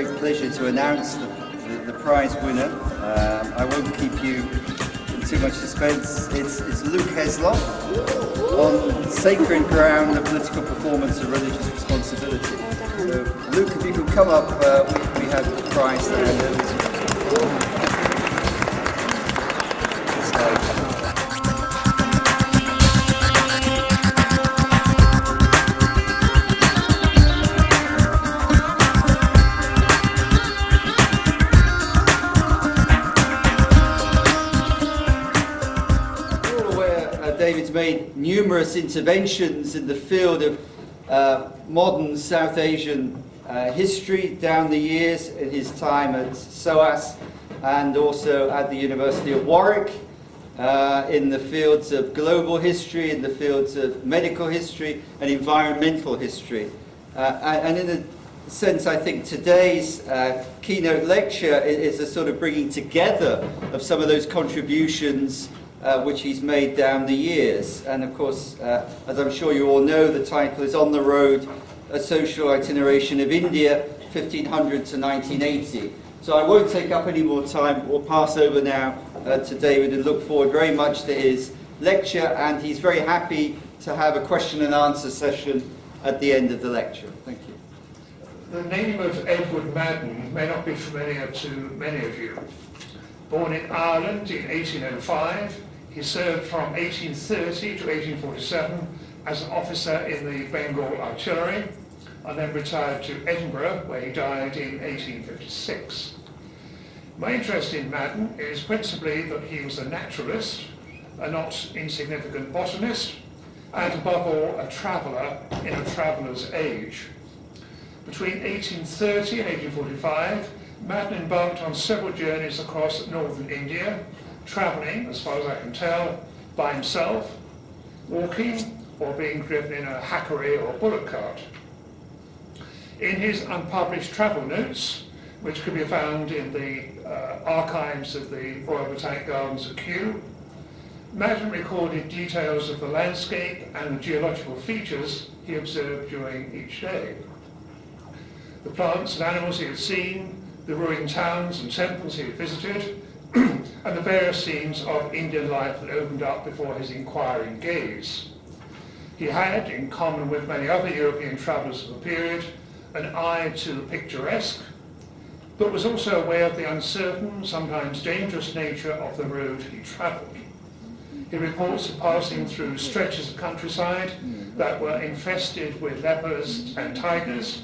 great pleasure to announce the prize winner. I won't keep you in too much suspense. It's Luke Heslop on Sacred Ground of Political Performance and Religious Responsibility. So, Luke, if you could come up, we have the prize to hand over to you. David's made numerous interventions in the field of modern South Asian history down the years in his time at SOAS and also at the University of Warwick, in the fields of global history, in the fields of medical history and environmental history. And in a sense, I think today's keynote lecture is a sort of bringing together of some of those contributions which he's made down the years. And of course, as I'm sure you all know, the title is On the Road, A Social Itineration of India, 1500 to 1980. So I won't take up any more time. We'll pass over now to David and look forward very much to his lecture. And he's very happy to have a question and answer session at the end of the lecture. Thank you. The name of Edward Madden may not be familiar to many of you. Born in Ireland in 1805, he served from 1830 to 1847 as an officer in the Bengal Artillery and then retired to Edinburgh, where he died in 1856. My interest in Madden is principally that he was a naturalist, a not insignificant botanist, and above all a traveller in a traveller's age. Between 1830 and 1845, Madden embarked on several journeys across northern India, travelling, as far as I can tell, by himself, walking, or being driven in a hackery or bullock cart. In his unpublished travel notes, which can be found in the archives of the Royal Botanic Gardens at Kew, Madden recorded details of the landscape and the geological features he observed during each day. The plants and animals he had seen, the ruined towns and temples he had visited, and the various scenes of Indian life that opened up before his inquiring gaze. He had, in common with many other European travellers of the period, an eye to the picturesque, but was also aware of the uncertain, sometimes dangerous nature of the road he travelled. He reports of passing through stretches of countryside that were infested with leopards and tigers.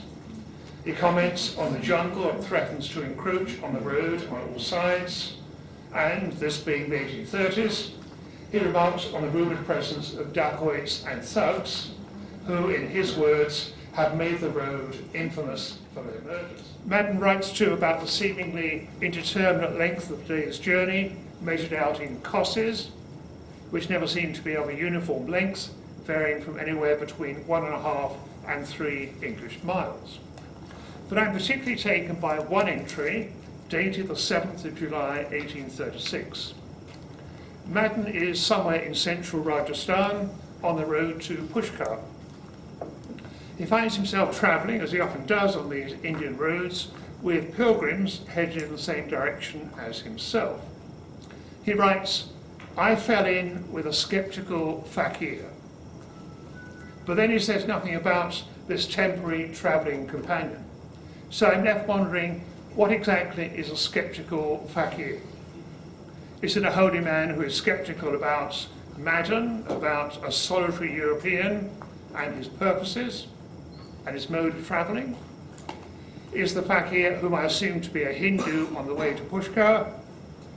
He comments on the jungle that threatens to encroach on the road on all sides, and, this being the 1830s, he remarks on the rumoured presence of dacoits and thugs, who, in his words, have made the road infamous for their murders. Madden writes too about the seemingly indeterminate length of the day's journey, measured out in kosses, which never seem to be of a uniform length, varying from anywhere between 1.5 and 3 English miles. But I'm particularly taken by one entry, dated the 7th of July 1836. Madden is somewhere in central Rajasthan on the road to Pushkar. He finds himself travelling, as he often does on these Indian roads, with pilgrims headed in the same direction as himself. He writes, "I fell in with a sceptical fakir." But then he says nothing about this temporary travelling companion. So I'm left wondering, what exactly is a sceptical fakir? Is it a holy man who is sceptical about Madden, about a solitary European and his purposes and his mode of travelling? Is the fakir, whom I assume to be a Hindu on the way to Pushkar,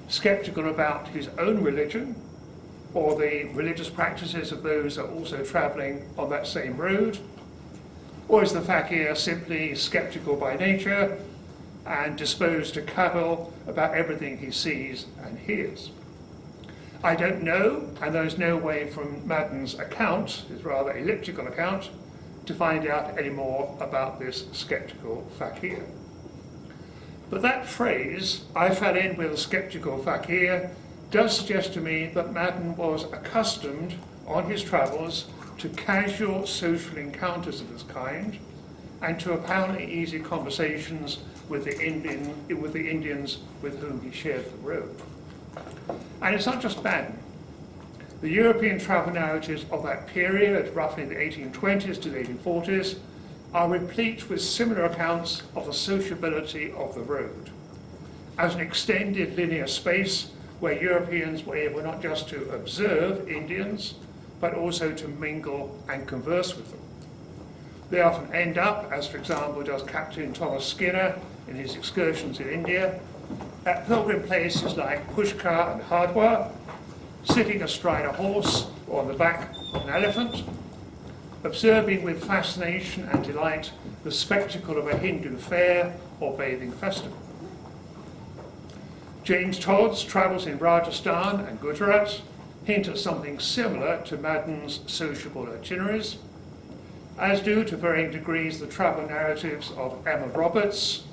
sceptical about his own religion or the religious practices of those that are also travelling on that same road? Or is the fakir simply sceptical by nature and disposed to cavil about everything he sees and hears? I don't know, and there is no way from Madden's account, his rather elliptical account, to find out any more about this sceptical fakir. But that phrase, "I fell in with a sceptical fakir," does suggest to me that Madden was accustomed on his travels to casual social encounters of this kind, and to apparently easy conversations with the Indians with whom he shared the road. And it's not just Baden. The European travel narratives of that period, roughly the 1820s to the 1840s, are replete with similar accounts of the sociability of the road as an extended linear space where Europeans were able not just to observe Indians, but also to mingle and converse with them. They often end up, as for example does Captain Thomas Skinner in his excursions in India, at pilgrim places like Pushkar and Hardwar, sitting astride a horse or on the back of an elephant, observing with fascination and delight the spectacle of a Hindu fair or bathing festival. James Todd's travels in Rajasthan and Gujarat hint at something similar to Madden's sociable itineraries, as do to varying degrees the travel narratives of Emma Roberts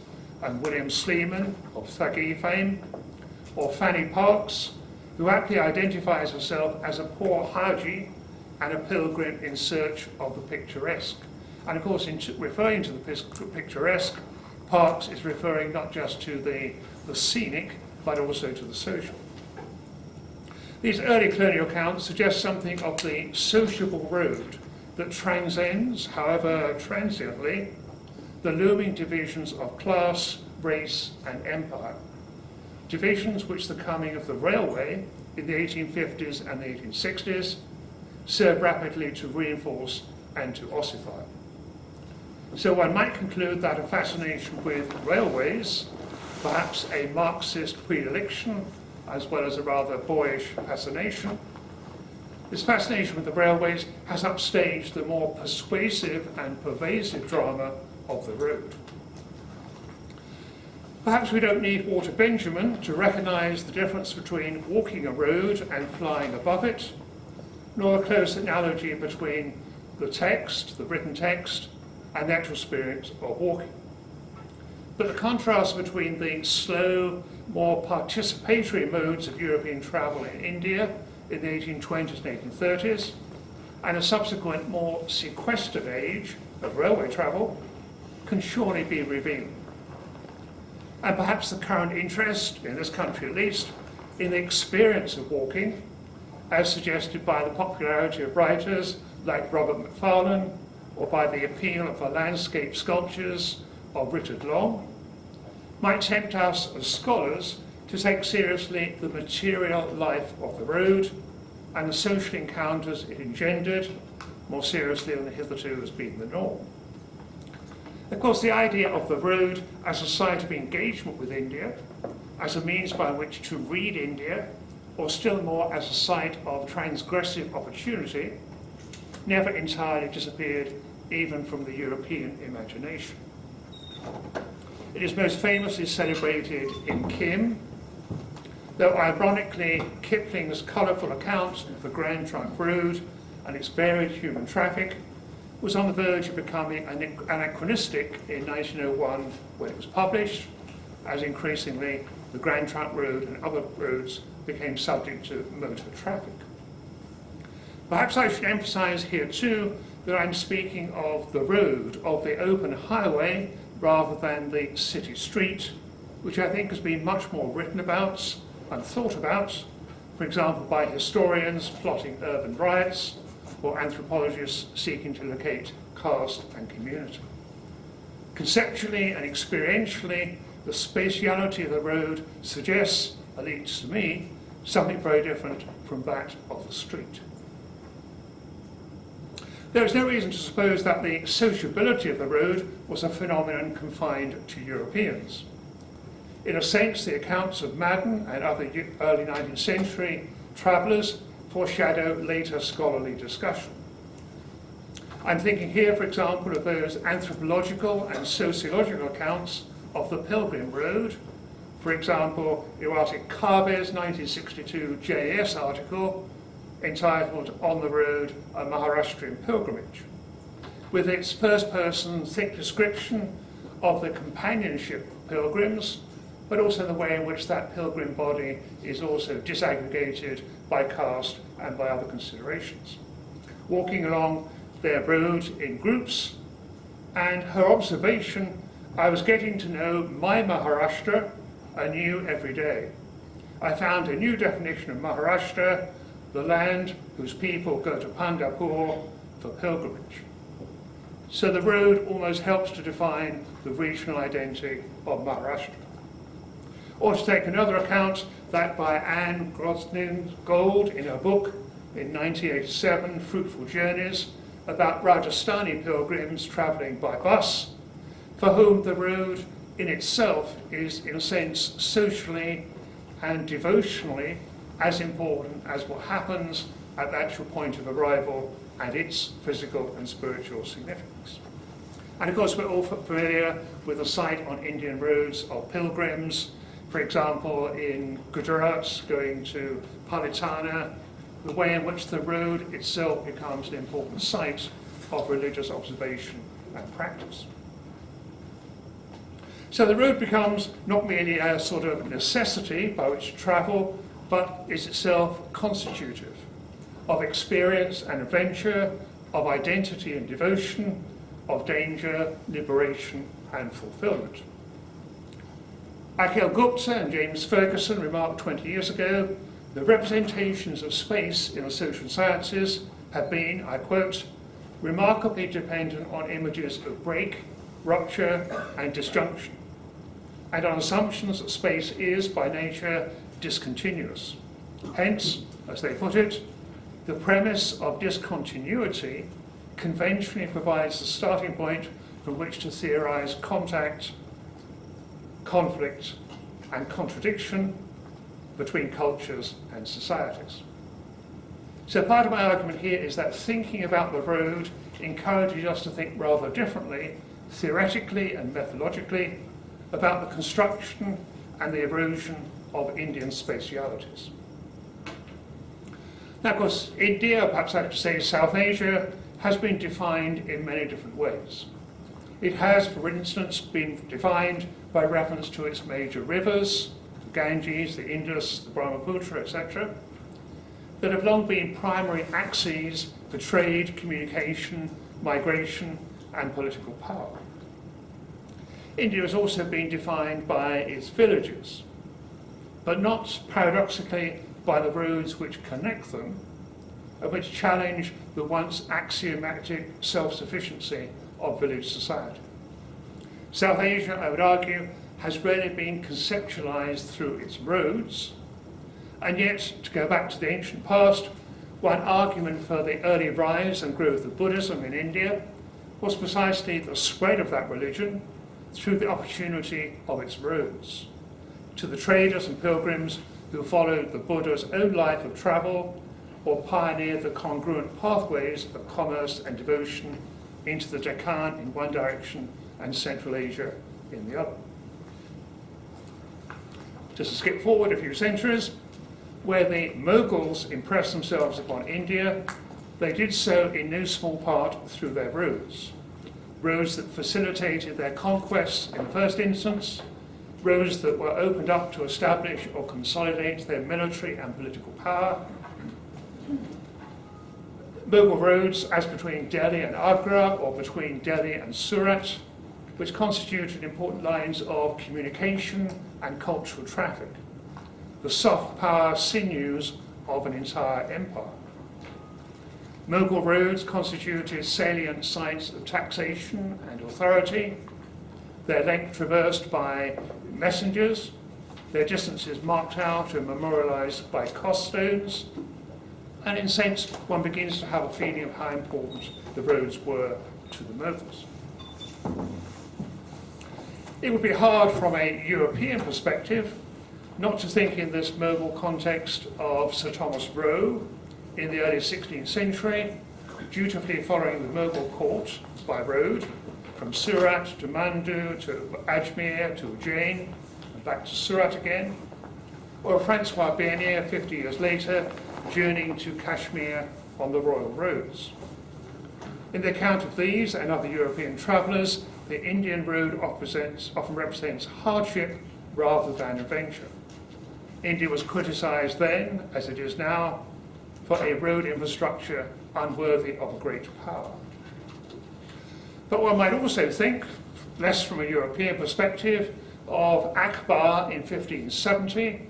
and William Sleeman of Thugee fame, or Fanny Parks, who aptly identifies herself as a poor Haji and a pilgrim in search of the picturesque. And of course, in referring to the picturesque, Parks is referring not just to the scenic, but also to the social. These early colonial accounts suggest something of the sociable road that transcends, however transiently, the looming divisions of class, race, and empire. Divisions which the coming of the railway in the 1850s and the 1860s served rapidly to reinforce and to ossify. So one might conclude that a fascination with railways, perhaps a Marxist predilection, as well as a rather boyish fascination, this fascination with the railways has upstaged the more persuasive and pervasive drama of the road. Perhaps we don't need Walter Benjamin to recognise the difference between walking a road and flying above it, nor a close analogy between the text, the written text, and the actual experience of walking. But the contrast between the slow, more participatory modes of European travel in India in the 1820s and 1830s, and a subsequent more sequestered age of railway travel can surely be revealing. And perhaps the current interest, in this country at least, in the experience of walking, as suggested by the popularity of writers like Robert Macfarlane, or by the appeal of the landscape sculptures of Richard Long, might tempt us as scholars to take seriously the material life of the road and the social encounters it engendered, more seriously than hitherto has been the norm. Of course, the idea of the road as a site of engagement with India, as a means by which to read India, or still more as a site of transgressive opportunity, never entirely disappeared even from the European imagination. It is most famously celebrated in Kim, though ironically Kipling's colourful account of the Grand Trunk Road and its varied human traffic was on the verge of becoming anachronistic in 1901 when it was published, as increasingly the Grand Trunk Road and other roads became subject to motor traffic. Perhaps I should emphasise here too that I'm speaking of the road, of the open highway, rather than the city street, which I think has been much more written about and thought about, for example by historians plotting urban riots or anthropologists seeking to locate caste and community. Conceptually and experientially, the spatiality of the road suggests, at least to me, something very different from that of the street. There is no reason to suppose that the sociability of the road was a phenomenon confined to Europeans. In a sense, the accounts of Madden and other early 19th century travellers foreshadow later scholarly discussion. I'm thinking here, for example, of those anthropological and sociological accounts of the Pilgrim Road. For example, Erotic Kave's 1962 JAS article entitled On the Road, a Maharashtrian Pilgrimage, with its first-person thick description of the companionship of pilgrims, but also the way in which that pilgrim body is also disaggregated by caste and by other considerations. Walking along their road in groups, and her observation, "I was getting to know my Maharashtra anew every day. I found a new definition of Maharashtra, the land whose people go to Pandharpur for pilgrimage." So the road almost helps to define the regional identity of Maharashtra. Or to take another account, that by Anne Grosnin-Gold in her book in 1987, Fruitful Journeys, about Rajasthani pilgrims travelling by bus, for whom the road in itself is, in a sense, socially and devotionally as important as what happens at the actual point of arrival and its physical and spiritual significance. And of course, we're all familiar with the sight on Indian roads of pilgrims, for example, in Gujarat going to Palitana, the way in which the road itself becomes an important site of religious observation and practice. So the road becomes not merely a sort of necessity by which to travel, but is itself constitutive of experience and adventure, of identity and devotion, of danger, liberation and fulfillment. Akhil Gupta and James Ferguson remarked 20 years ago, "The representations of space in the social sciences have been," I quote, "remarkably dependent on images of break, rupture and disjunction, and on assumptions that space is, by nature, discontinuous. Hence, as they put it, the premise of discontinuity conventionally provides the starting point from which to theorize contact, conflict, and contradiction between cultures and societies." So part of my argument here is that thinking about the road encourages us to think rather differently, theoretically and methodologically, about the construction and the erosion of Indian spatialities. Now, of course, India, perhaps I could say South Asia, has been defined in many different ways. It has, for instance, been defined by reference to its major rivers, the Ganges, the Indus, the Brahmaputra, etc., that have long been primary axes for trade, communication, migration, and political power. India has also been defined by its villages, but not, paradoxically, by the roads which connect them, and which challenge the once axiomatic self-sufficiency of village society. South Asia, I would argue, has really been conceptualized through its roads, and yet, to go back to the ancient past, one argument for the early rise and growth of Buddhism in India was precisely the spread of that religion through the opportunity of its roads, to the traders and pilgrims who followed the Buddha's own life of travel or pioneered the congruent pathways of commerce and devotion into the Deccan in one direction and Central Asia in the other. Just to skip forward a few centuries, where the Mughals impressed themselves upon India, they did so in no small part through their roads. Roads that facilitated their conquests in the first instance, roads that were opened up to establish or consolidate their military and political power. Mughal roads, as between Delhi and Agra, or between Delhi and Surat, which constituted important lines of communication and cultural traffic, the soft power sinews of an entire empire. Mughal roads constituted salient sites of taxation and authority, their length traversed by messengers, their distances marked out and memorialized by cost stones, and in a sense one begins to have a feeling of how important the roads were to the Mughals. It would be hard from a European perspective not to think in this Mughal context of Sir Thomas Roe in the early 16th century, dutifully following the Mughal court by road from Surat to Mandu to Ajmer to Ujjain and back to Surat again, or Francois Bernier 50 years later journeying to Kashmir on the royal roads. In the account of these and other European travellers, the Indian road often represents hardship rather than adventure. India was criticised then, as it is now, for a road infrastructure unworthy of a great power. But one might also think, less from a European perspective, of Akbar in 1570,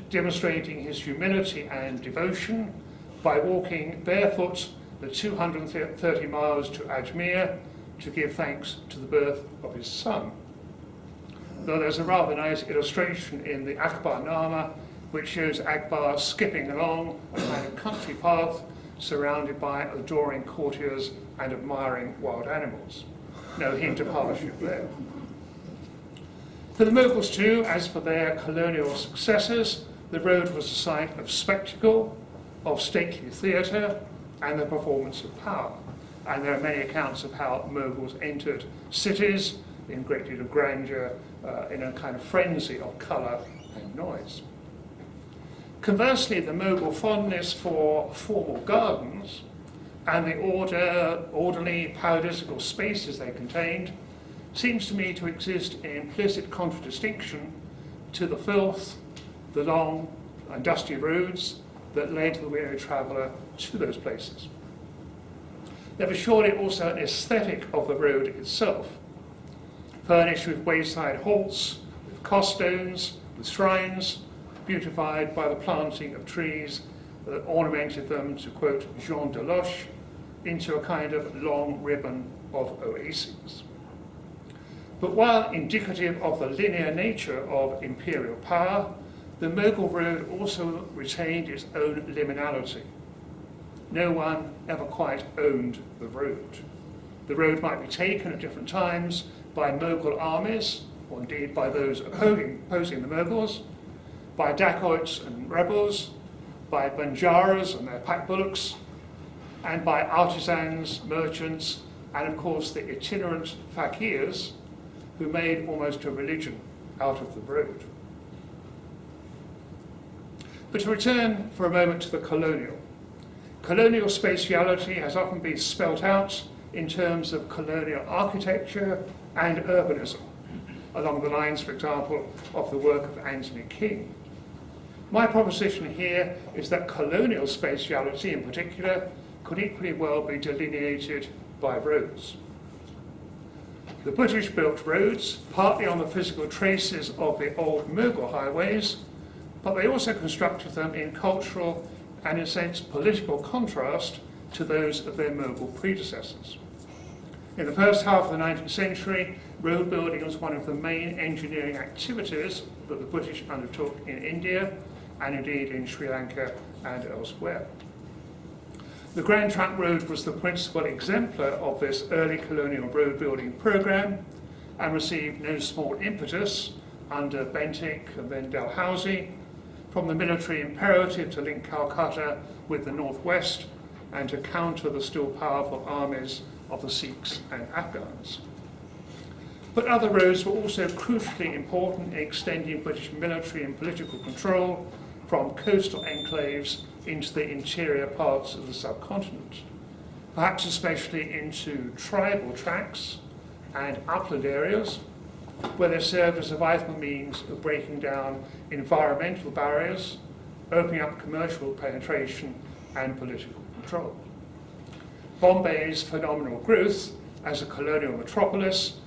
demonstrating his humility and devotion by walking barefoot the 230 miles to Ajmer to give thanks to the birth of his son. Though there's a rather nice illustration in the Akbarnama which shows Akbar skipping along a kind of country path surrounded by adoring courtiers and admiring wild animals. No hint of hardship there. For the Mughals too, as for their colonial successors, the road was a site of spectacle, of stately theatre, and the performance of power. And there are many accounts of how Mughals entered cities in great deal of grandeur, in a kind of frenzy of colour and noise. Conversely, the Mughal fondness for formal gardens and the orderly paradisical spaces they contained seems to me to exist in implicit contradistinction to the filth, the long and dusty roads that led the weary traveller to those places. There was surely also an aesthetic of the road itself, furnished with wayside halts, with coststones, with shrines, beautified by the planting of trees that ornamented them, to quote Jean Deloche, into a kind of long ribbon of oases. But while indicative of the linear nature of imperial power, the Mughal road also retained its own liminality. No one ever quite owned the road. The road might be taken at different times by Mughal armies, or indeed by those opposing the Mughals, by dacoits and rebels, by banjaras and their pack bullocks, and by artisans, merchants, and of course the itinerant fakirs, who made almost a religion out of the road. But to return for a moment to the colonial. Colonial spatiality has often been spelt out in terms of colonial architecture and urbanism, along the lines, for example, of the work of Anthony King. My proposition here is that colonial spatiality in particular could equally well be delineated by roads. The British built roads partly on the physical traces of the old Mughal highways, but they also constructed them in cultural and, in a sense, political contrast to those of their Mughal predecessors. In the first half of the 19th century, road building was one of the main engineering activities that the British undertook in India, and indeed in Sri Lanka and elsewhere. The Grand Trunk Road was the principal exemplar of this early colonial road building programme and received no small impetus under Bentinck and then Dalhousie from the military imperative to link Calcutta with the northwest and to counter the still powerful armies of the Sikhs and Afghans. But other roads were also crucially important in extending British military and political control from coastal enclaves into the interior parts of the subcontinent, perhaps especially into tribal tracts and upland areas, where they served as a vital means of breaking down environmental barriers, opening up commercial penetration and political control. Bombay's phenomenal growth as a colonial metropolis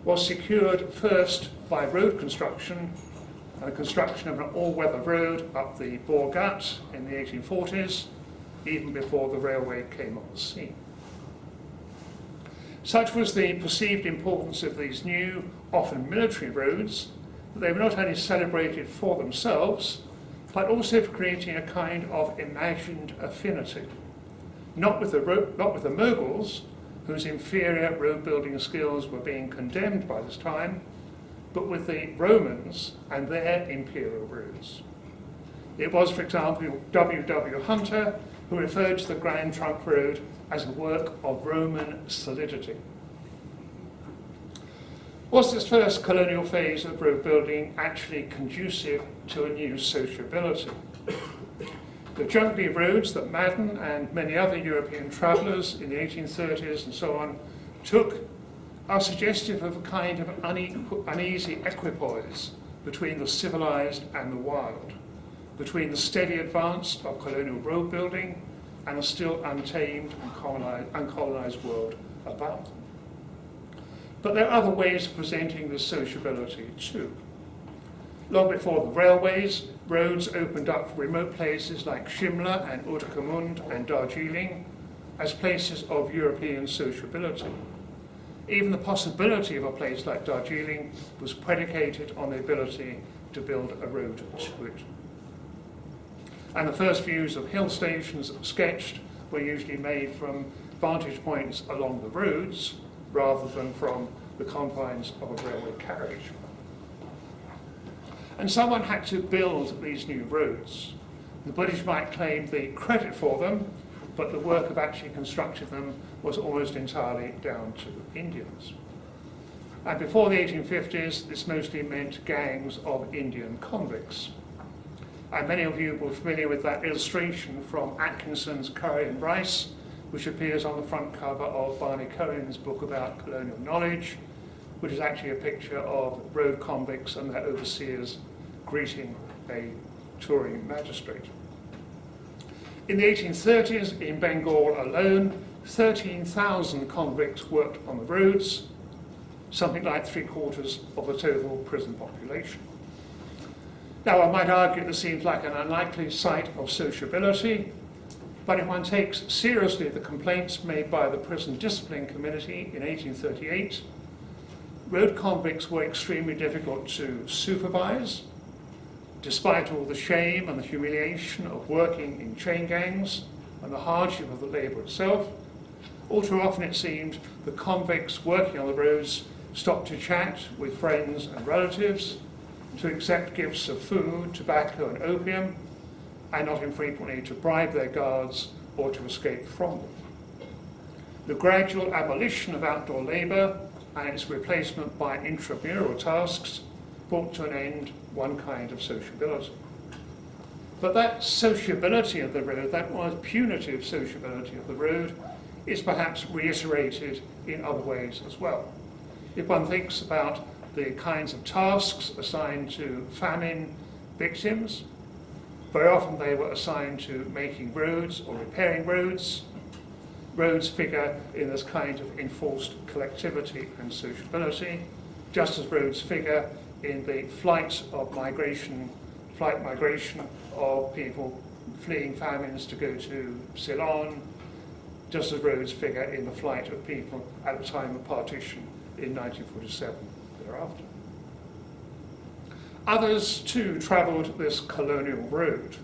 was secured first by road construction, the construction of an all-weather road up the Bore Ghat in the 1840s, even before the railway came on the scene. Such was the perceived importance of these new, often military roads, that they were not only celebrated for themselves, but also for creating a kind of imagined affinity, not with the Mughals, whose inferior road-building skills were being condemned by this time, but with the Romans and their imperial roads. It was, for example, W. Hunter who referred to the Grand Trunk Road as a work of Roman solidity. Was this first colonial phase of road building actually conducive to a new sociability? The jungly roads that Madden and many other European travellers in the 1830s and so on took are suggestive of a kind of uneasy equipoise between the civilised and the wild, between the steady advance of colonial road building and a still untamed and uncolonised world about them. But there are other ways of presenting this sociability too. Long before the railways, roads opened up for remote places like Shimla and Uttarakhand and Darjeeling as places of European sociability. Even the possibility of a place like Darjeeling was predicated on the ability to build a road to it. And the first views of hill stations sketched were usually made from vantage points along the roads rather than from the confines of a railway carriage. And someone had to build these new roads. The British might claim the credit for them, but the work of actually constructing them was almost entirely down to Indians. And before the 1850s, this mostly meant gangs of Indian convicts. And many of you will be familiar with that illustration from Atkinson's Curry and Rice, which appears on the front cover of Barney Cohen's book about colonial knowledge, which is actually a picture of road convicts and their overseers greeting a touring magistrate. In the 1830s, in Bengal alone, 13,000 convicts worked on the roads, something like 3/4 of the total prison population. Now, I might argue this seems like an unlikely site of sociability, but if one takes seriously the complaints made by the Prison Discipline Committee in 1838, road convicts were extremely difficult to supervise, despite all the shame and the humiliation of working in chain gangs and the hardship of the labour itself. All too often it seemed the convicts working on the roads stopped to chat with friends and relatives, to accept gifts of food, tobacco and opium, and not infrequently to bribe their guards or to escape from them. The gradual abolition of outdoor labour and its replacement by intramural tasks brought to an end one kind of sociability. But that sociability of the road, that was punitive sociability of the road, is perhaps reiterated in other ways as well. If one thinks about the kinds of tasks assigned to famine victims, very often they were assigned to making roads or repairing roads. Roads figure in this kind of enforced collectivity and sociability, just as roads figure in the flight migration of people fleeing famines to go to Ceylon, just as roads figure in the flight of people at the time of partition in 1947 thereafter. Others too travelled this colonial road.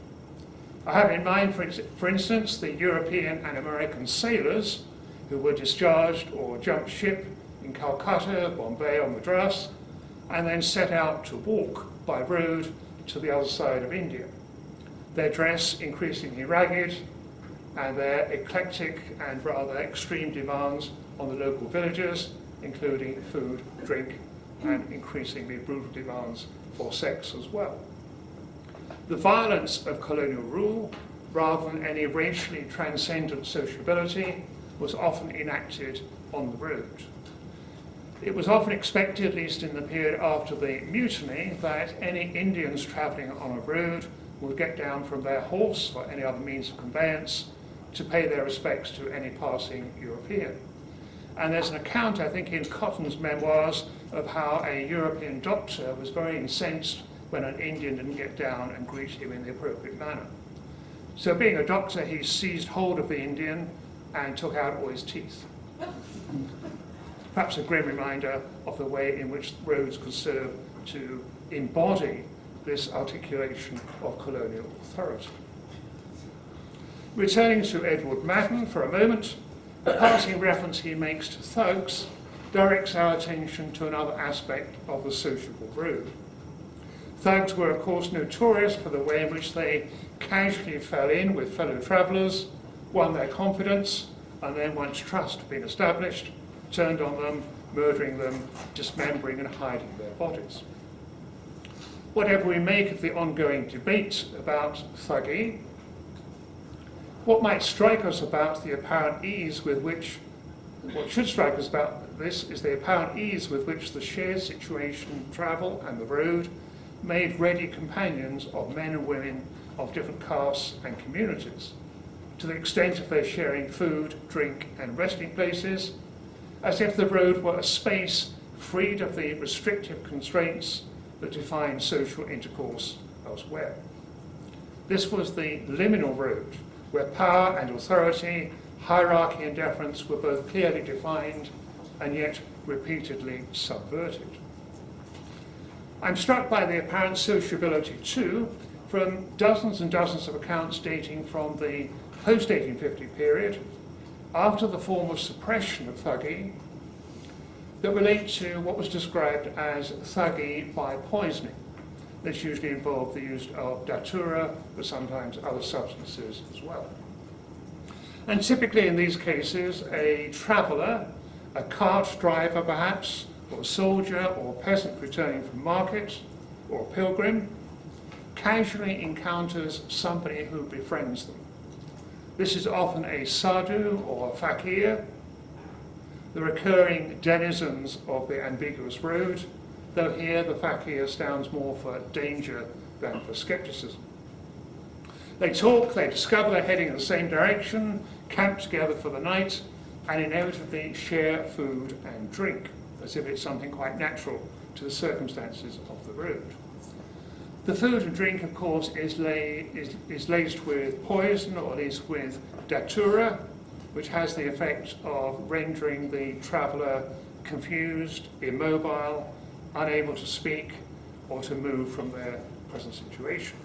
I have in mind, for instance, the European and American sailors who were discharged or jumped ship in Calcutta, Bombay or Madras, and then set out to walk by road to the other side of India. Their dress increasingly ragged, and their eclectic and rather extreme demands on the local villagers, including food, drink, and increasingly brutal demands for sex as well. The violence of colonial rule, rather than any racially transcendent sociability, was often enacted on the road. It was often expected, at least in the period after the mutiny, that any Indians travelling on a road would get down from their horse or any other means of conveyance to pay their respects to any passing European. And there's an account, I think, in Cotton's memoirs of how a European doctor was very incensed when an Indian didn't get down and greet him in the appropriate manner. So being a doctor, he seized hold of the Indian and took out all his teeth. Perhaps a grim reminder of the way in which roads could serve to embody this articulation of colonial authority. Returning to Edward Madden for a moment, the passing reference he makes to thugs directs our attention to another aspect of the sociable road. Thugs were, of course, notorious for the way in which they casually fell in with fellow travellers, won their confidence, and then, once trust had been established, turned on them, murdering them, dismembering and hiding their bodies. Whatever we make of the ongoing debate about thuggee, what might strike us about the apparent ease with which, what should strike us about this is the apparent ease with which the shared situation, travel and the road made ready companions of men and women of different castes and communities, to the extent of their sharing food, drink and resting places, as if the road were a space freed of the restrictive constraints that define social intercourse elsewhere. This was the liminal road, where power and authority, hierarchy and deference were both clearly defined and yet repeatedly subverted. I'm struck by the apparent sociability too from dozens and dozens of accounts dating from the post-1850 period, after the form of suppression of thuggee, that relate to what was described as thuggee by poisoning. This usually involved the use of datura, but sometimes other substances as well. And typically in these cases, a traveller, a cart driver perhaps, or a soldier or a peasant returning from market, or a pilgrim, casually encounters somebody who befriends them. This is often a sadhu or a fakir, the recurring denizens of the ambiguous road, though here the fakir stands more for danger than for skepticism. They talk, they discover they're heading in the same direction, camp together for the night, and inevitably share food and drink, as if it's something quite natural to the circumstances of the road. The food and drink, of course, is laced with poison, or at least with datura, which has the effect of rendering the traveller confused, immobile, unable to speak or to move from their present situation.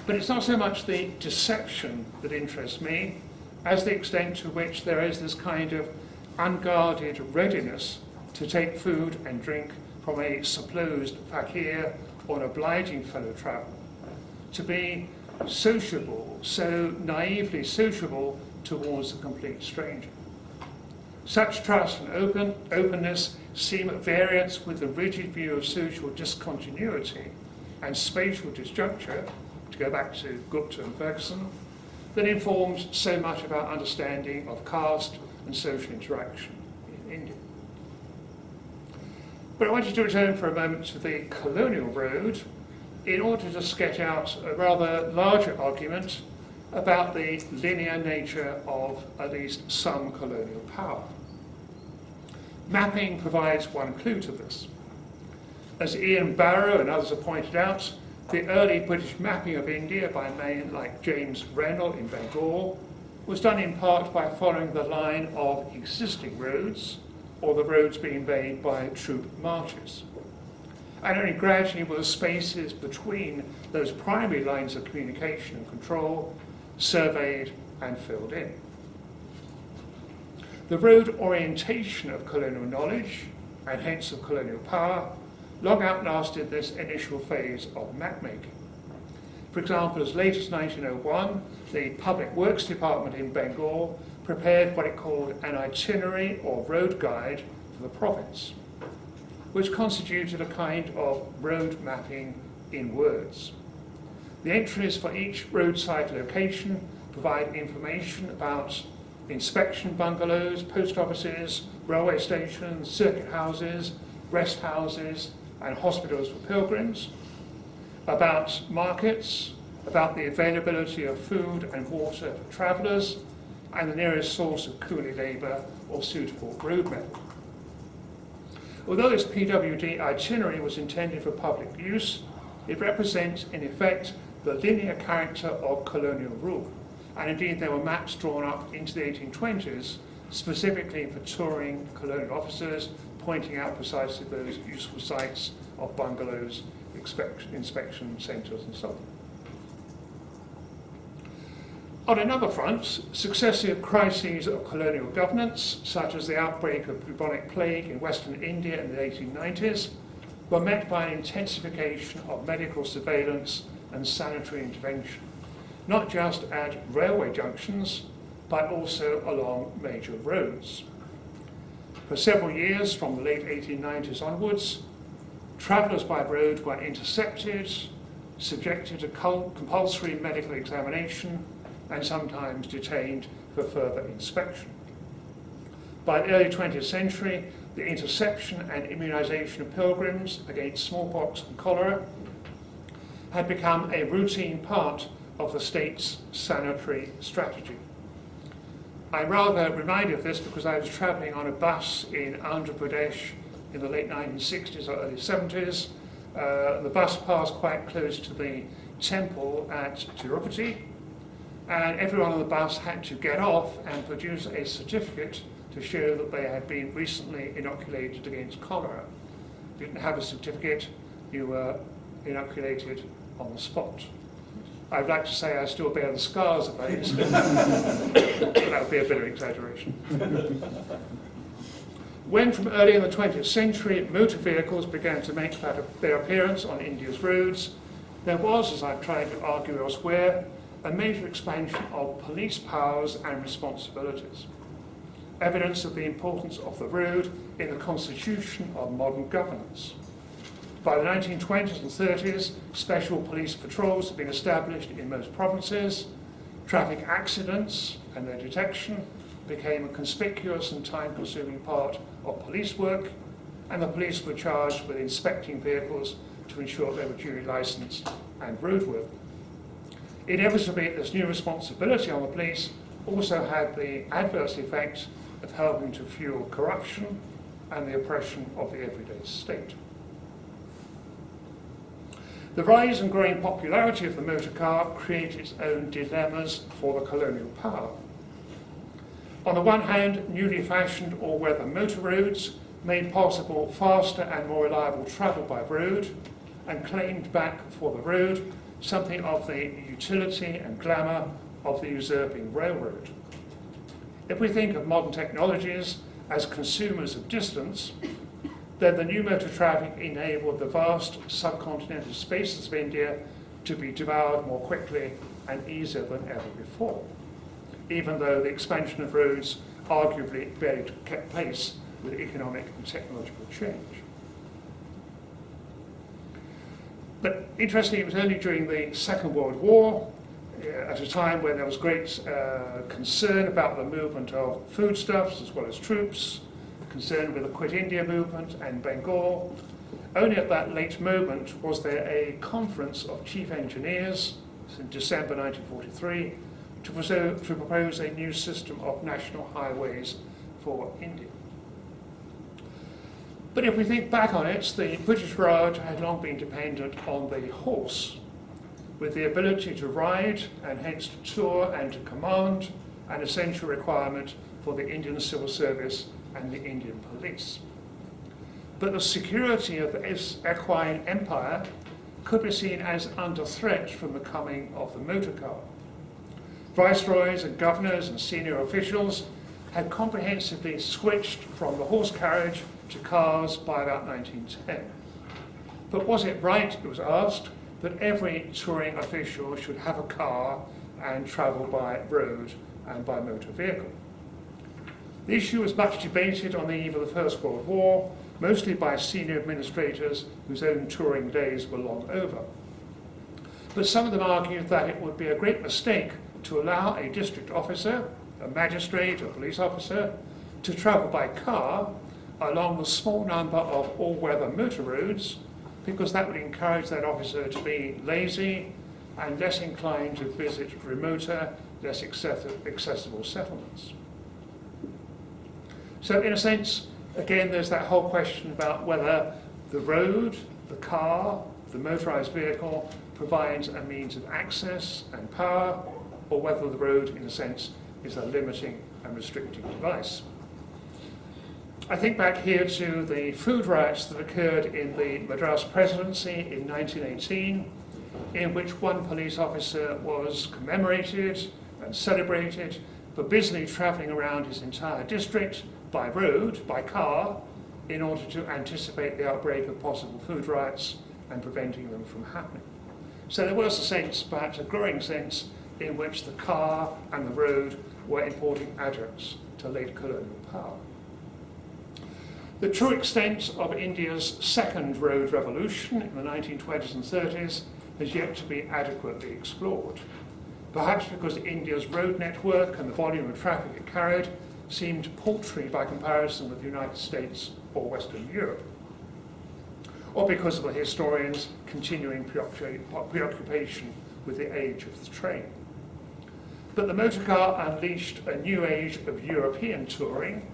But it's not so much the deception that interests me as the extent to which there is this kind of unguarded readiness to take food and drink from a supposed fakir or an obliging fellow traveller, to be sociable, so naively sociable towards a complete stranger. Such trust and openness seem at variance with the rigid view of social discontinuity and spatial disjuncture, to go back to Gupta and Ferguson, that informs so much of our understanding of caste and social interaction in India. But I wanted to return for a moment to the colonial road in order to sketch out a rather larger argument about the linear nature of at least some colonial power. Mapping provides one clue to this. As Ian Barrow and others have pointed out, the early British mapping of India by men like James Rennell in Bengal was done in part by following the line of existing roads, or the roads being made by troop marches. And only gradually were the spaces between those primary lines of communication and control surveyed and filled in. The road orientation of colonial knowledge, and hence of colonial power, long outlasted this initial phase of map-making. For example, as late as 1901, the Public Works Department in Bengal prepared what it called an itinerary or road guide for the province, which constituted a kind of road mapping in words. The entries for each roadside location provide information about inspection bungalows, post offices, railway stations, circuit houses, rest houses, and hospitals for pilgrims, about markets, about the availability of food and water for travellers, and the nearest source of coolie labour or suitable road method. Although this PWD itinerary was intended for public use, it represents, in effect, the linear character of colonial rule. And indeed, there were maps drawn up into the 1820s specifically for touring colonial officers, pointing out precisely those useful sites of bungalows, inspection centres, and so on. On another front, successive crises of colonial governance, such as the outbreak of bubonic plague in Western India in the 1890s, were met by an intensification of medical surveillance and sanitary intervention, not just at railway junctions, but also along major roads. For several years, from the late 1890s onwards, travellers by road were intercepted, subjected to compulsory medical examination, and sometimes detained for further inspection. By the early 20th century, the interception and immunisation of pilgrims against smallpox and cholera had become a routine part of the state's sanitary strategy. I'm rather reminded of this because I was travelling on a bus in Andhra Pradesh in the late 1960s or early 70s. The bus passed quite close to the temple at Tirupati, and everyone on the bus had to get off and produce a certificate to show that they had been recently inoculated against cholera. If you didn't have a certificate, you were inoculated on the spot. I'd like to say I still bear the scars of that incident, but that would be a bit of exaggeration. When from early in the 20th century motor vehicles began to make their appearance on India's roads, there was, as I've tried to argue elsewhere, a major expansion of police powers and responsibilities, evidence of the importance of the road in the constitution of modern governance. By the 1920s and 30s, special police patrols have been established in most provinces. Traffic accidents and their detection became a conspicuous and time-consuming part of police work, and the police were charged with inspecting vehicles to ensure they were duly licensed and roadworthy. Inevitably, this new responsibility on the police also had the adverse effect of helping to fuel corruption and the oppression of the everyday state. The rise and growing popularity of the motor car created its own dilemmas for the colonial power. On the one hand, newly fashioned all-weather motor roads made possible faster and more reliable travel by road and claimed back for the road something of the utility and glamour of the usurping railroad. If we think of modern technologies as consumers of distance, then the new motor traffic enabled the vast subcontinental spaces of India to be devoured more quickly and easier than ever before, even though the expansion of roads arguably barely kept pace with economic and technological change. But interestingly, it was only during the Second World War, at a time when there was great concern about the movement of foodstuffs as well as troops, concerned with the Quit India movement and Bengal. Only at that late moment was there a conference of chief engineers in December 1943 to propose a new system of national highways for India. But if we think back on it, the British Raj had long been dependent on the horse, with the ability to ride and hence to tour and to command, an essential requirement for the Indian civil service and the Indian police. But the security of this equine empire could be seen as under threat from the coming of the motor car. Viceroys and governors and senior officials had comprehensively switched from the horse carriage to cars by about 1910. But was it right, it was asked, that every touring official should have a car and travel by road and by motor vehicle? The issue was much debated on the eve of the First World War, mostly by senior administrators whose own touring days were long over. But some of them argued that it would be a great mistake to allow a district officer, a magistrate, a police officer, to travel by car along the small number of all-weather motor roads, because that would encourage that officer to be lazy and less inclined to visit remoter, less accessible settlements. So in a sense, again, there's that whole question about whether the road, the car, the motorized vehicle provides a means of access and power, or whether the road, in a sense, is a limiting and restricting device. I think back here to the food riots that occurred in the Madras Presidency in 1918, in which one police officer was commemorated and celebrated for busily travelling around his entire district by road, by car, in order to anticipate the outbreak of possible food riots and preventing them from happening. So there was a sense, perhaps a growing sense, in which the car and the road were important adjuncts to late colonial power. The true extent of India's second road revolution in the 1920s and 30s has yet to be adequately explored, perhaps because India's road network and the volume of traffic it carried seemed paltry by comparison with the United States or Western Europe, or because of the historians' continuing preoccupation with the age of the train. But the motor car unleashed a new age of European touring,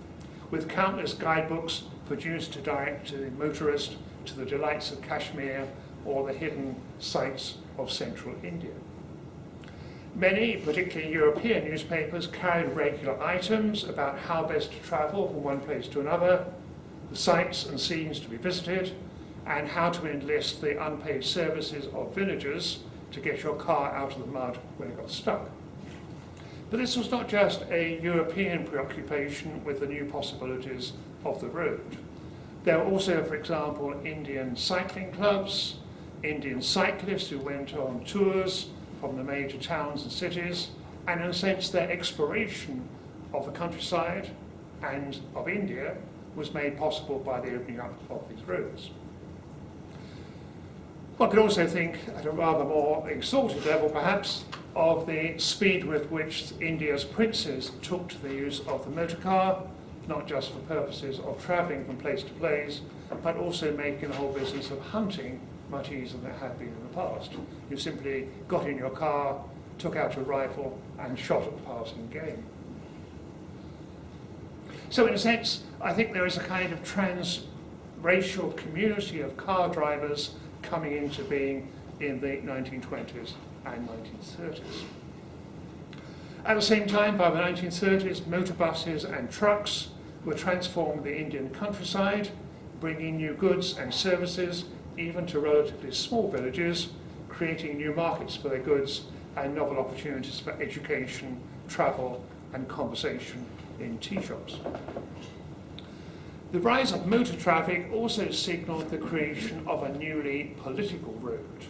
with countless guidebooks produced to direct the motorist to the delights of Kashmir or the hidden sights of central India. Many, particularly European newspapers, carried regular items about how best to travel from one place to another, the sights and scenes to be visited, and how to enlist the unpaid services of villagers to get your car out of the mud when it got stuck. But this was not just a European preoccupation with the new possibilities of the road. There were also, for example, Indian cycling clubs, Indian cyclists who went on tours from the major towns and cities, and in a sense their exploration of the countryside and of India was made possible by the opening up of these roads. One could also think, at a rather more exalted level perhaps, of the speed with which India's princes took to the use of the motor car, not just for purposes of travelling from place to place, but also making the whole business of hunting much easier than it had been in the past. You simply got in your car, took out your rifle, and shot at the passing game. So in a sense, I think there is a kind of trans-racial community of car drivers coming into being in the 1920s and 1930s. At the same time, by the 1930s, motor buses and trucks were transforming the Indian countryside, bringing new goods and services even to relatively small villages, creating new markets for their goods and novel opportunities for education, travel and conversation in tea shops. The rise of motor traffic also signalled the creation of a newly political road.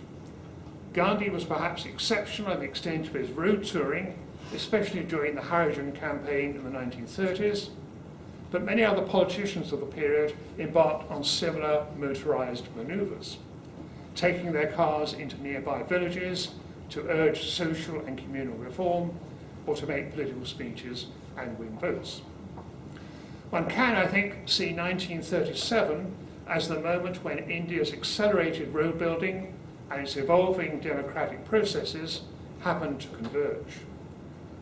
Gandhi was perhaps exceptional in the extent of his road touring, especially during the Harijan campaign in the 1930s, but many other politicians of the period embarked on similar motorised manoeuvres, taking their cars into nearby villages to urge social and communal reform or to make political speeches and win votes. One can, I think, see 1937 as the moment when India's accelerated road building and its evolving democratic processes happened to converge.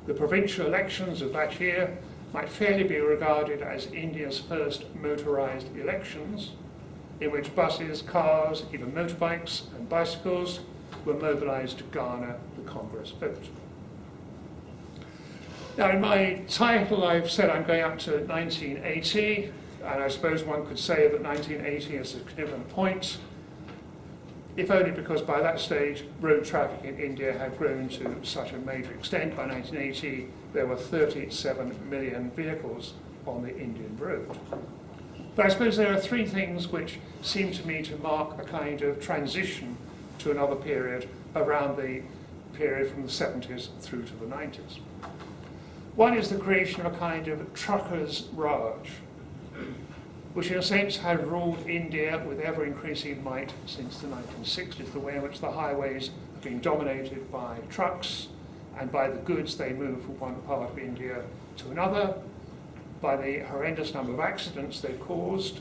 The provincial elections of that year might fairly be regarded as India's first motorised elections, in which buses, cars, even motorbikes and bicycles were mobilised to garner the Congress vote. Now, in my title, I've said I'm going up to 1980, and I suppose one could say that 1980 is a significant point, if only because by that stage road traffic in India had grown to such a major extent. By 1980, there were 37 million vehicles on the Indian road. But I suppose there are three things which seem to me to mark a kind of transition to another period around the period from the 70s through to the 90s. One is the creation of a kind of truckers' Raj, which in a sense had ruled India with ever-increasing might since the 1960s, the way in which the highways have been dominated by trucks and by the goods they move from one part of India to another, by the horrendous number of accidents they've caused,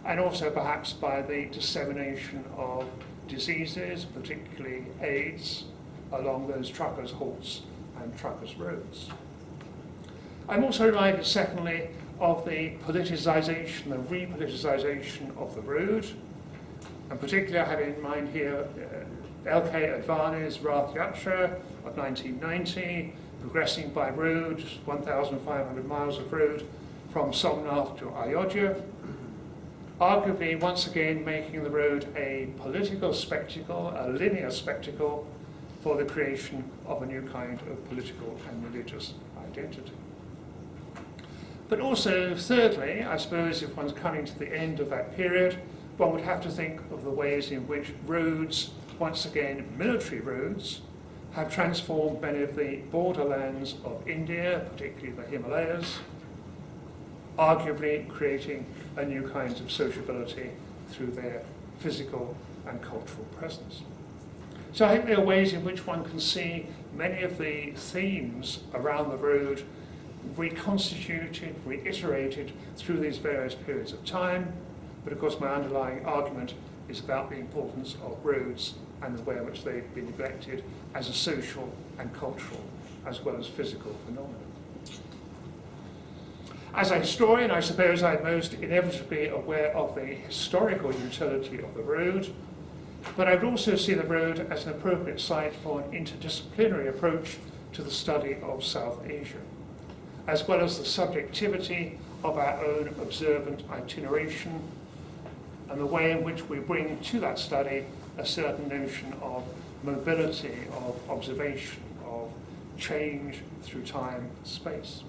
and also perhaps by the dissemination of diseases, particularly AIDS, along those truckers' halts and truckers' roads. I'm also reminded, secondly, of the politicization, the repoliticization of the road, and particularly I have in mind here L.K. Advani's Rath Yatra of 1990, progressing by road, 1,500 miles of road from Somnath to Ayodhya, arguably once again making the road a political spectacle, a linear spectacle for the creation of a new kind of political and religious identity. But also, thirdly, I suppose if one's coming to the end of that period, one would have to think of the ways in which roads, once again military roads, have transformed many of the borderlands of India, particularly the Himalayas, arguably creating a new kind of sociability through their physical and cultural presence. So I think there are ways in which one can see many of the themes around the road reconstituted, reiterated through these various periods of time, but of course my underlying argument is about the importance of roads and the way in which they've been neglected as a social and cultural as well as physical phenomena. As a historian, I suppose I'm most inevitably aware of the historical utility of the road, but I would also see the road as an appropriate site for an interdisciplinary approach to the study of South Asia, as well as the subjectivity of our own observant itineration and the way in which we bring to that study a certain notion of mobility, of observation, of change through time and space.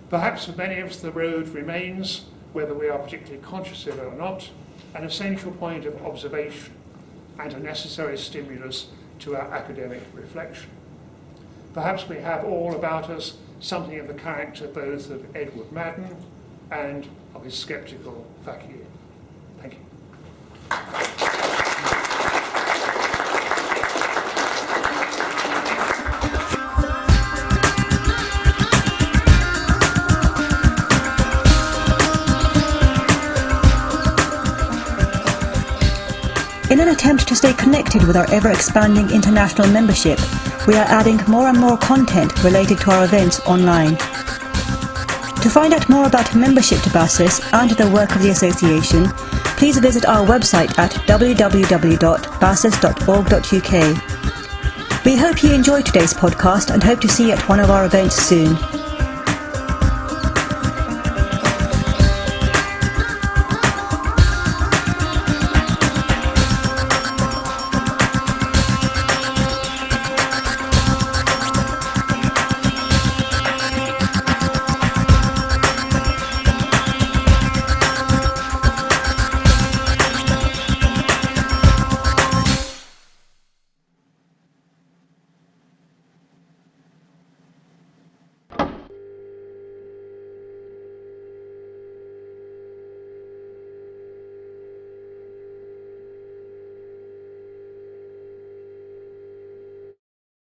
Perhaps for many of us the road remains, whether we are particularly conscious of it or not, an essential point of observation and a necessary stimulus to our academic reflection. Perhaps we have all about us something of the character both of Edward Madden and of his sceptical fakir. Thank you. In an attempt to stay connected with our ever-expanding international membership, we are adding more and more content related to our events online. To find out more about membership to BASIS and the work of the association, please visit our website at www.basis.org.uk. We hope you enjoyed today's podcast and hope to see you at one of our events soon.